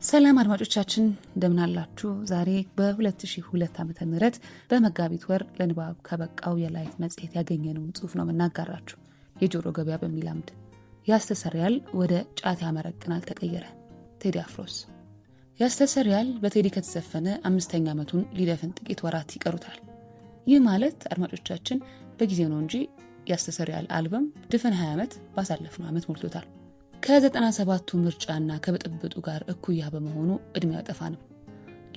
ሰላም አድማጮቻችን እንደምን አላችሁ? ዛሬ በ2002 ዓመተ ምህረት በመጋቢት ወር ለንባብ ከበቃው የላይፍ መጽሔት ያገኘነውን ጽሑፍ ነው የምናጋራችሁ። የጆሮ ገበያ በሚል አምድ ያስተሰርያል ወደ ጫት ያመረቅናል ተቀየረ። ቴዲ አፍሮስ። ያስተሰርያል በቴዲ ከተዘፈነ 5ኛ ዓመቱን ሊደፍን ጥቂት ወራት ይቀሩታል። ይህ ማለት አድማጮቻችን በጊዜው ነው እንጂ ያስተሰርያል አልበም ድፍን 20 ዓመት ባሳለፍነው ዓመት ሞልቶታል። ከ97ቱ ምርጫና ከብጥብጡ ጋር እኩያ በመሆኑ እድሜው አይጠፋንም።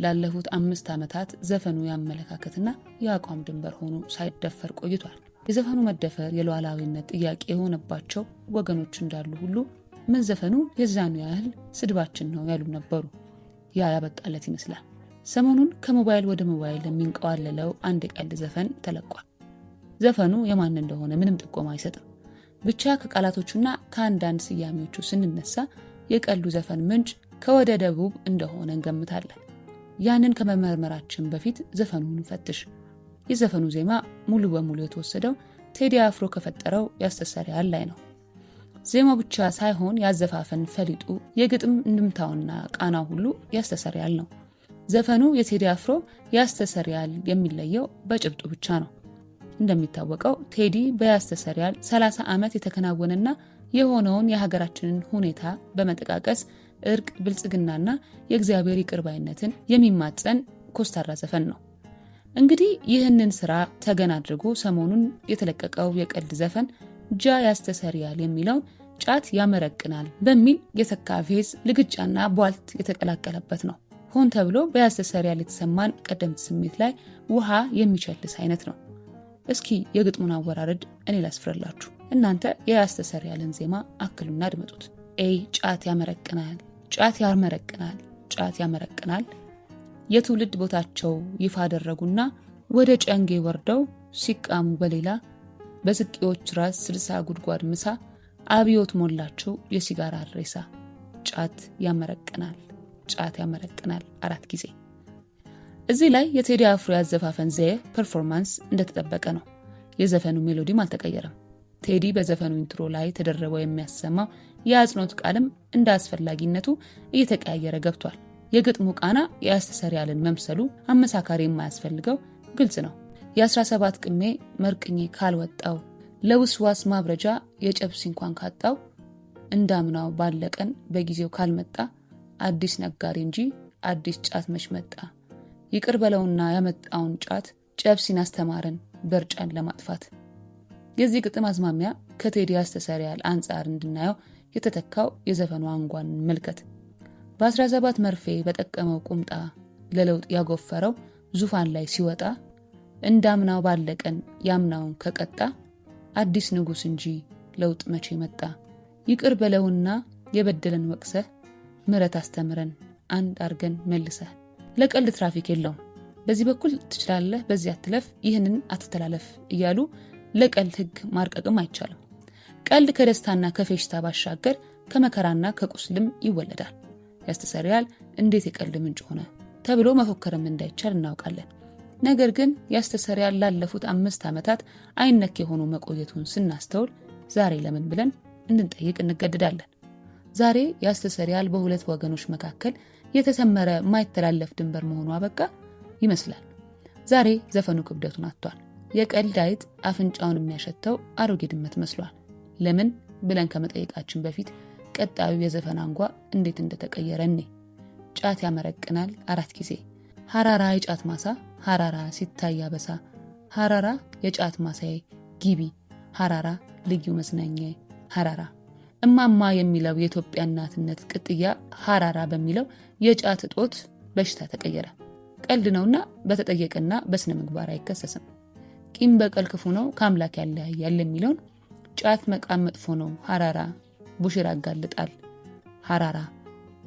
ላለፉት 5 ዓመታት ዘፈኑ ያመለካከትና የአቋም ድንበር ሆኖ ሳይደፈር ቆይቷል። የዘፈኑ መደፈር የሉዓላዊነት ጥያቄ የሆነባቸው ወገኖች እንዳሉ ሁሉ መዘፈኑ የዛኑ ያህል ስድባችን ነው ያሉ ነበሩ። ያ ያበቃለት ይመስላል። ሰሞኑን ከሞባይል ወደ ሞባይል የሚንቀዋለለው አንድ የቀልድ ዘፈን ተለቋል። ዘፈኑ የማን እንደሆነ ምንም ጥቆማ አይሰጥም። ብቻ ከቃላቶቹና ከአንዳንድ ስያሜዎቹ ስንነሳ የቀልዱ ዘፈን ምንጭ ከወደ ደቡብ እንደሆነ እንገምታለን። ያንን ከመመርመራችን በፊት ዘፈኑን እንፈትሽ። የዘፈኑ ዜማ ሙሉ በሙሉ የተወሰደው ቴዲ አፍሮ ከፈጠረው ያስተሰርያል ላይ ነው። ዜማው ብቻ ሳይሆን ያዘፋፈን ፈሊጡ፣ የግጥም እንድምታውና ቃናው ሁሉ ያስተሰርያል ነው። ዘፈኑ የቴዲ አፍሮ ያስተሰርያል የሚለየው በጭብጡ ብቻ ነው። እንደሚታወቀው ቴዲ በያስተሰርያል 30 ዓመት የተከናወነና የሆነውን የሀገራችንን ሁኔታ በመጠቃቀስ እርቅ፣ ብልጽግናና የእግዚአብሔር ይቅር ባይነትን የሚማጸን ኮስታራ ዘፈን ነው። እንግዲህ ይህንን ስራ ተገን አድርጎ ሰሞኑን የተለቀቀው የቀልድ ዘፈን ጃ ያስተሰርያል የሚለውን ጫት ያመረቅናል በሚል የተካ ፌዝ፣ ልግጫና ቧልት የተቀላቀለበት ነው። ሆን ተብሎ በያስተሰርያል የተሰማን ቀደምት ስሜት ላይ ውሃ የሚቸልስ አይነት ነው። እስኪ የግጥሙን አወራረድ እኔ ላስፍርላችሁ። እናንተ የያስተሰርያልን ዜማ አክሉና አድመጡት። ጫት ያመረቅናል፣ ጫት ያመረቅናል፣ ጫት ያመረቅናል። የትውልድ ቦታቸው ይፋ አደረጉና ወደ ጨንጌ ወርደው ሲቃሙ በሌላ በስቂዎች ራስ 60 ጉድጓድ ምሳ አብዮት ሞላቸው የሲጋራ ሬሳ። ጫት ያመረቅናል፣ ጫት ያመረቅናል 4 ጊዜ። እዚህ ላይ የቴዲ አፍሮ ያዘፋፈን ዘዬ ፐርፎርማንስ እንደተጠበቀ ነው። የዘፈኑ ሜሎዲም አልተቀየረም። ቴዲ በዘፈኑ ኢንትሮ ላይ ተደረበው የሚያሰማው የአጽንኦት ቃልም እንደ አስፈላጊነቱ እየተቀያየረ ገብቷል። የግጥሙ ቃና የያስተሰርያልን መምሰሉ አመሳካሪ የማያስፈልገው ግልጽ ነው። የ17 ቅሜ መርቅኜ ካልወጣው ለውስዋስ ማብረጃ የጨብሲ እንኳን ካጣው እንዳምናው ባለቀን በጊዜው ካልመጣ አዲስ ነጋሪ እንጂ አዲስ ጫት መች መጣ። ይቅር በለውና ያመጣውን ጫት ጨብሲን አስተማረን በርጫን ለማጥፋት። የዚህ ግጥም አዝማሚያ ከቴዲ ያስተሰርያል አንጻር እንድናየው የተተካው የዘፈኑ አንጓን መልከት። በ17 መርፌ በጠቀመው ቁምጣ ለለውጥ ያጎፈረው ዙፋን ላይ ሲወጣ እንዳምናው ባለቀን ያምናውን ከቀጣ አዲስ ንጉስ እንጂ ለውጥ መቼ መጣ። ይቅር በለውና የበደለን ወቅሰህ ምረት አስተምረን አንድ አርገን መልሰህ። ለቀልድ ትራፊክ የለውም። በዚህ በኩል ትችላለህ፣ በዚህ አትለፍ፣ ይህንን አትተላለፍ እያሉ ለቀልድ ህግ ማርቀቅም አይቻልም። ቀልድ ከደስታና ከፌሽታ ባሻገር ከመከራና ከቁስልም ይወለዳል። ያስተሰርያል እንዴት የቀልድ ምንጭ ሆነ ተብሎ መፎከርም እንዳይቻል እናውቃለን። ነገር ግን ያስተሰርያል ላለፉት 5 ዓመታት አይነክ የሆኑ መቆየቱን ስናስተውል ዛሬ ለምን ብለን እንድንጠይቅ እንገደዳለን። ዛሬ ያስተሰርያል በሁለት ወገኖች መካከል የተሰመረ ማይተላለፍ ድንበር መሆኑ አበቃ ይመስላል። ዛሬ ዘፈኑ ክብደቱን አጥቷል። የቀልድ አይጥ አፍንጫውን የሚያሸተው አሮጌ ድመት መስሏል። ለምን ብለን ከመጠየቃችን በፊት ቀጣዩ የዘፈን አንጓ እንዴት እንደተቀየረ እኔ። ጫት ያመረቅናል 4 ጊዜ። ሐራራ የጫት ማሳ፣ ሐራራ ሲታይ ያበሳ፣ ሐራራ የጫት ማሳዬ ግቢ፣ ሐራራ ልዩ መዝናኛዬ፣ ሐራራ። እማማ የሚለው የኢትዮጵያ እናትነት ቅጥያ ሐራራ በሚለው የጫት እጦት በሽታ ተቀየረ። ቀልድ ነውና በተጠየቀና በስነ ምግባር አይከሰስም። ቂም በቀል ክፉ ነው ከአምላክ ያለያያል የሚለውን ጫት መቃም መጥፎ ነው ሐራራ ቡሽር ያጋልጣል ሐራራ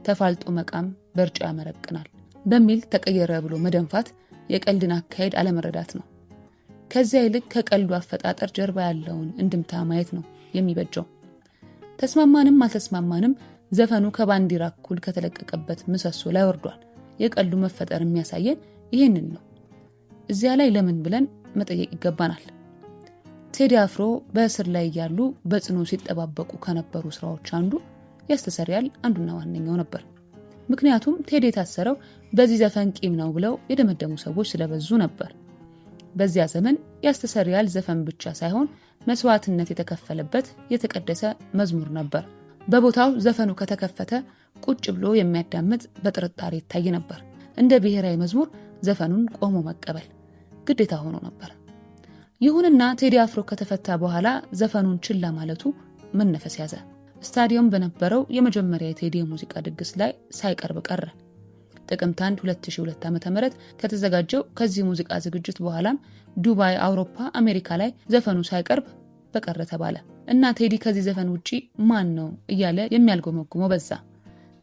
ተፋልጦ መቃም በርጫ ያመረቅናል በሚል ተቀየረ ብሎ መደንፋት የቀልድን አካሄድ አለመረዳት ነው። ከዚያ ይልቅ ከቀልዱ አፈጣጠር ጀርባ ያለውን እንድምታ ማየት ነው የሚበጀው። ተስማማንም አልተስማማንም ዘፈኑ ከባንዲራ እኩል ከተለቀቀበት ምሰሶ ላይ ወርዷል። የቀልዱ መፈጠር የሚያሳየን ይህንን ነው። እዚያ ላይ ለምን ብለን መጠየቅ ይገባናል። ቴዲ አፍሮ በእስር ላይ ያሉ በጽኑ ሲጠባበቁ ከነበሩ ስራዎች አንዱ ያስተሰርያል አንዱና ዋነኛው ነበር። ምክንያቱም ቴዲ የታሰረው በዚህ ዘፈን ቂም ነው ብለው የደመደሙ ሰዎች ስለበዙ ነበር። በዚያ ዘመን ያስተሰርያል ዘፈን ብቻ ሳይሆን መስዋዕትነት የተከፈለበት የተቀደሰ መዝሙር ነበር። በቦታው ዘፈኑ ከተከፈተ ቁጭ ብሎ የሚያዳምጥ በጥርጣሬ ይታይ ነበር። እንደ ብሔራዊ መዝሙር ዘፈኑን ቆሞ መቀበል ግዴታ ሆኖ ነበር። ይሁንና ቴዲ አፍሮ ከተፈታ በኋላ ዘፈኑን ችላ ማለቱ መነፈስ ያዘ። ስታዲየም በነበረው የመጀመሪያ የቴዲ የሙዚቃ ድግስ ላይ ሳይቀርብ ቀረ። ጥቅምት 1 2002 ዓ.ም ከተዘጋጀው ከዚህ ሙዚቃ ዝግጅት በኋላም ዱባይ፣ አውሮፓ፣ አሜሪካ ላይ ዘፈኑ ሳይቀርብ በቀረ ተባለ እና ቴዲ ከዚህ ዘፈን ውጪ ማን ነው እያለ የሚያልጎመጉመው በዛ።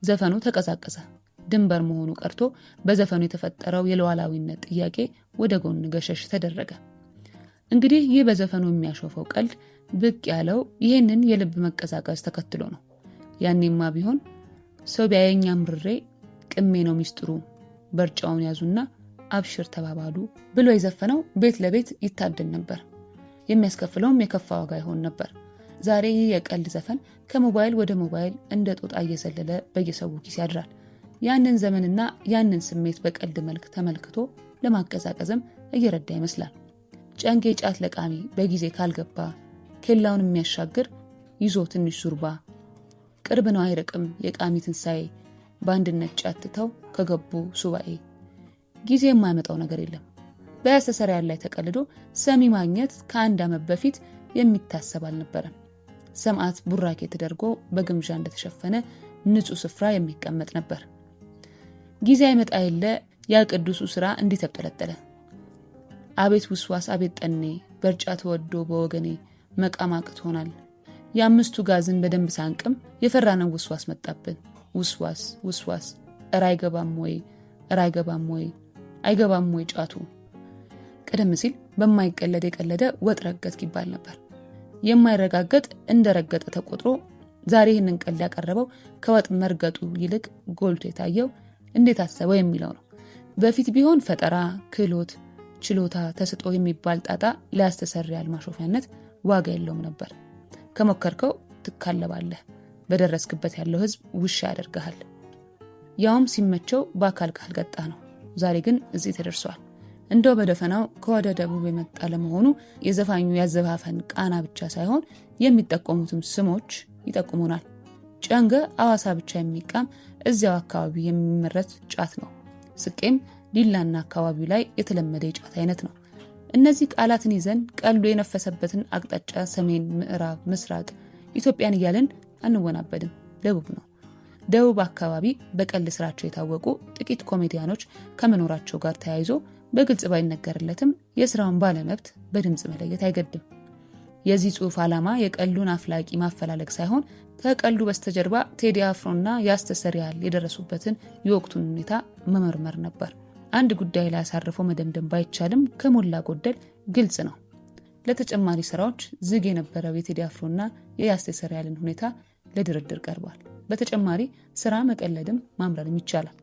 ዘፈኑ ተቀዛቀዘ። ድንበር መሆኑ ቀርቶ በዘፈኑ የተፈጠረው የሉዓላዊነት ጥያቄ ወደ ጎን ገሸሽ ተደረገ። እንግዲህ ይህ በዘፈኑ የሚያሾፈው ቀልድ ብቅ ያለው ይህንን የልብ መቀዛቀዝ ተከትሎ ነው። ያኔማ ቢሆን ሰው ቢያየኝ አምርሬ ቅሜ ነው ሚስጥሩ በርጫውን ያዙና አብሽር ተባባሉ ብሎ የዘፈነው ቤት ለቤት ይታደን ነበር። የሚያስከፍለውም የከፋ ዋጋ ይሆን ነበር። ዛሬ ይህ የቀልድ ዘፈን ከሞባይል ወደ ሞባይል እንደ ጦጣ እየዘለለ በየሰው ኪስ ያድራል። ያንን ዘመንና ያንን ስሜት በቀልድ መልክ ተመልክቶ ለማቀዛቀዝም እየረዳ ይመስላል። ጨንጌ ጫት ለቃሚ በጊዜ ካልገባ ኬላውን የሚያሻግር ይዞ ትንሽ ዙርባ ቅርብ ነው አይርቅም የቃሚ ትንሳኤ በአንድነት ጫትተው ከገቡ ሱባኤ። ጊዜ የማያመጣው ነገር የለም። በያስተሰርያል ላይ ተቀልዶ ሰሚ ማግኘት ከ1 ዓመት በፊት የሚታሰብ አልነበረም። ሰማዕት ቡራኬ ተደርጎ በግምዣ እንደተሸፈነ ንጹህ ስፍራ የሚቀመጥ ነበር። ጊዜ አይመጣ የለ ያ ቅዱሱ ስራ እንዲህ ተብጠለጠለ። አቤት ውስዋስ አቤት ጠኔ በርጫ ተወዶ በወገኔ መቃም አቅቶናል። የአምስቱ ጋዝን በደንብ ሳንቅም የፈራነው ውስዋስ መጣብን። ውስዋስ ውስዋስ እረ አይገባም ወይ እረ አይገባም ወይ አይገባም ወይ ጫቱ። ቀደም ሲል በማይቀለድ የቀለደ ወጥ ረገጥክ ይባል ነበር። የማይረጋገጥ እንደረገጠ ተቆጥሮ ዛሬ ይህንን ቀልድ ያቀረበው ከወጥ መርገጡ ይልቅ ጎልቶ የታየው እንዴት አሰበው የሚለው ነው። በፊት ቢሆን ፈጠራ፣ ክህሎት፣ ችሎታ፣ ተስጦ የሚባል ጣጣ ለያስተሰርያል ማሾፊያነት ዋጋ የለውም ነበር። ከሞከርከው ትካለባለህ። በደረስክበት ያለው ህዝብ ውሻ ያደርግሃል። ያውም ሲመቸው በአካል ካልገጣ ነው። ዛሬ ግን እዚህ ተደርሷል። እንደው በደፈናው ከወደ ደቡብ የመጣ ለመሆኑ የዘፋኙ ያዘፋፈን ቃና ብቻ ሳይሆን የሚጠቀሙትም ስሞች ይጠቁሙናል። ጨንገ አዋሳ ብቻ የሚቃም እዚያው አካባቢ የሚመረት ጫት ነው። ስቄም ዲላና አካባቢው ላይ የተለመደ የጫት አይነት ነው። እነዚህ ቃላትን ይዘን ቀልዱ የነፈሰበትን አቅጣጫ ሰሜን፣ ምዕራብ፣ ምስራቅ ኢትዮጵያን እያልን አንወናበድም። ደቡብ ነው። ደቡብ አካባቢ በቀልድ ስራቸው የታወቁ ጥቂት ኮሜዲያኖች ከመኖራቸው ጋር ተያይዞ በግልጽ ባይነገርለትም የስራውን ባለመብት በድምጽ መለየት አይገድም። የዚህ ጽሑፍ ዓላማ የቀልዱን አፍላቂ ማፈላለግ ሳይሆን ከቀልዱ በስተጀርባ ቴዲ አፍሮና ያስተሰርያል የደረሱበትን የወቅቱን ሁኔታ መመርመር ነበር። አንድ ጉዳይ ላይ አሳርፎ መደምደም ባይቻልም ከሞላ ጎደል ግልጽ ነው። ለተጨማሪ ስራዎች ዝግ የነበረው የቴዲ አፍሮና የያስተሰርያልን ሁኔታ ለድርድር ቀርቧል። በተጨማሪ ስራ መቀለድም ማምረርም ይቻላል።